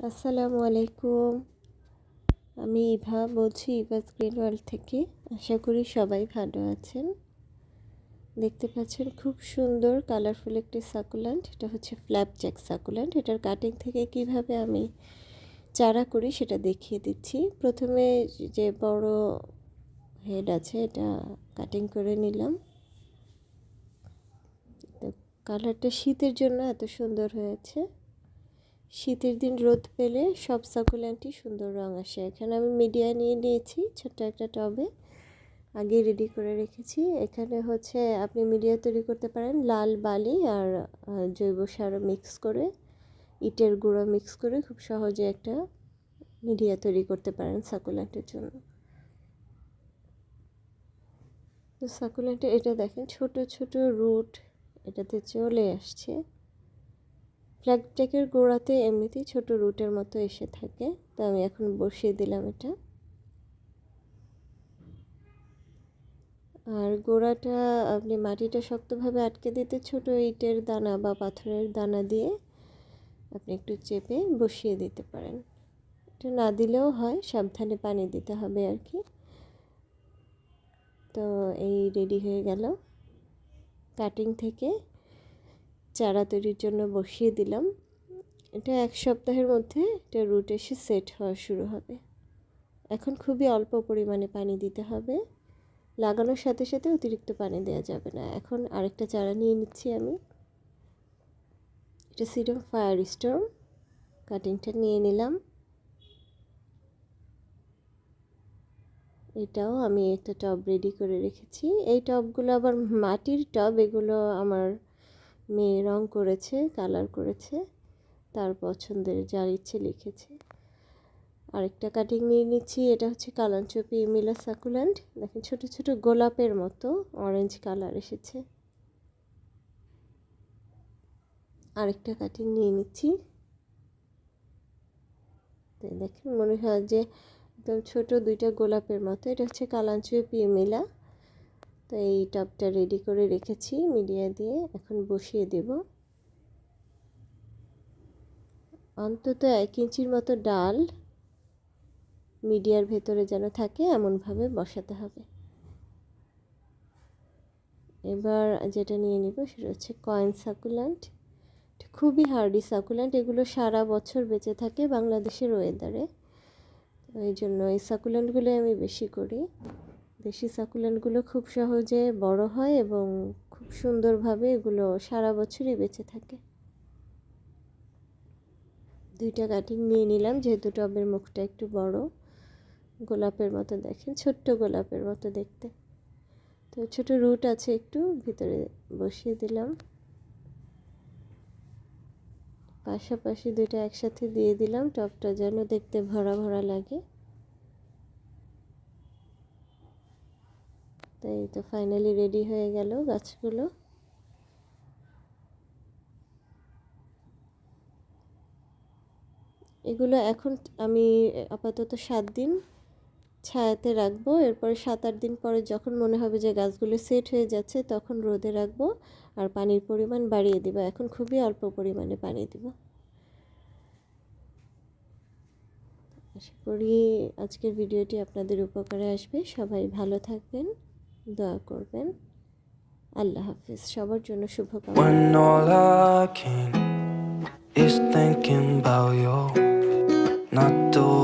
আসসালামু আলাইকুম। আমি ইভা বলছি, ইভাস গ্রিন ওয়ার্ল্ড থেকে। আশা করি সবাই ভালো আছেন। দেখতে পাচ্ছেন খুব সুন্দর কালারফুল একটি সাকুল্যান্ট। এটা হচ্ছে ফ্ল্যাপজ্যাক সাকুল্যান্ট। এটার কাটিং থেকে কিভাবে আমি চারা করি সেটা দেখিয়ে দিচ্ছি। প্রথমে যে বড় হেড আছে এটা কাটিং করে নিলাম। তো কালারটা শীতের জন্য এত সুন্দর হয়েছে। শীতের দিন রোদ পেলে সব সাকুল্যান্টই সুন্দর রং আসে। এখানে আমি মিডিয়া নিয়ে নিয়েছি ছোট্ট একটা টবে, আগে রেডি করে রেখেছি। এখানে হচ্ছে আপনি মিডিয়া তৈরি করতে পারেন লাল বালি আর জৈব সার মিক্স করে, ইটের গুঁড়ো মিক্স করে খুব সহজে একটা মিডিয়া তৈরি করতে পারেন সাকুল্যান্টের জন্য। তো সাকুল্যান্টে এটা দেখেন ছোট ছোট রুট এটাতে চলে আসছে। ফ্ল্যাপজ্যাকের গোড়াতে এমনিতেই ছোট রুটের মতো এসে থাকে। তো আমি এখন বসিয়ে দিলাম এটা। আর গোড়াটা আপনি মাটিটা শক্তভাবে আটকে দিতে ছোট ইটের দানা বা পাথরের দানা দিয়ে আপনি একটু চেপে বসিয়ে দিতে পারেন। এটা না দিলেও হয়, সাবধানে পানি দিতে হবে আর কি। তো এই রেডি হয়ে গেল। কাটিং থেকে চারা তৈরির জন্য বসিয়ে দিলাম। এটা এক সপ্তাহের মধ্যে এটা রুট এসে সেট হওয়া শুরু হবে। এখন খুবই অল্প পরিমাণে পানি দিতে হবে। লাগানোর সাথে সাথে অতিরিক্ত পানি দেওয়া যাবে না। এখন আরেকটা চারা নিয়ে নিচ্ছি আমি। এটা সিডম ফায়ার স্টর্ম। কাটিংটা নিয়ে নিলাম। এটাও আমি একটা টব রেডি করে রেখেছি। এই টবগুলো আবার মাটির টব, এগুলো আমার মেয়ে রং করেছে, কালার করেছে, তার পছন্দের যার ইচ্ছে লিখেছে। আরেকটা কাটিং নিয়ে নিচ্ছি। এটা হচ্ছে কালাঞ্চপি মিলা সাকুল্যান্ট। দেখেন ছোট ছোট গোলাপের মতো অরেঞ্জ কালার এসেছে। আরেকটা কাটিং নিয়ে নিচ্ছি। তো দেখেন মনে হয় যে একদম ছোট দুইটা গোলাপের মতো। এটা হচ্ছে কালাঞ্চপি মিলা। তো এই টবটা রেডি করে রেখেছি মিডিয়া দিয়ে। এখন বসিয়ে দেব। অন্তত 1 ইঞ্চির মতো ডাল মিডিয়ার ভেতরে যেন থাকে এমনভাবে বসাতে হবে। এবার যেটা নিয়ে নিব সেটা হচ্ছে কয়েন সাকুল্যান্ট। খুবই হার্ডি সাকুল্যান্ট। এগুলো সারা বছর বেঁচে থাকে বাংলাদেশের ওয়েদারে। এই জন্য এই সাকুল্যান্টগুলো আমি বেশি করি। দেশি সাকুল্যান্টগুলো খুব সহজে বড় হয় এবং খুব সুন্দরভাবে এগুলো সারা বছরই বেঁচে থাকে। দুইটা কাটিং নিয়ে নিলাম, যেহেতু টবের মুখটা একটু বড়। গোলাপের মতো দেখেন, ছোট্ট গোলাপের মতো দেখতে। তো ছোট রুট আছে, একটু ভিতরে বসিয়ে দিলাম। পাশাপাশি দুইটা একসাথে দিয়ে দিলাম, টবটা যেন দেখতে ভরা ভরা লাগে। তাই তো ফাইনালি রেডি হয়ে গেল গাছগুলো। এগুলো এখন আমি আপাতত 7 দিন ছায়াতে রাখবো। এরপরে 7-8 দিন পরে যখন মনে হবে যে গাছগুলো সেট হয়ে যাচ্ছে তখন রোদে রাখবো আর পানির পরিমাণ বাড়িয়ে দিব। এখন খুবই অল্প পরিমাণে পানি দিব। আশা করি আজকের ভিডিওটি আপনাদের উপকারে আসবে। সবাই ভালো থাকবেন, দোয়া করবেন। আল্লাহ হাফিজ। সবার জন্য শুভকামনা। When all I can is thinking about you, not the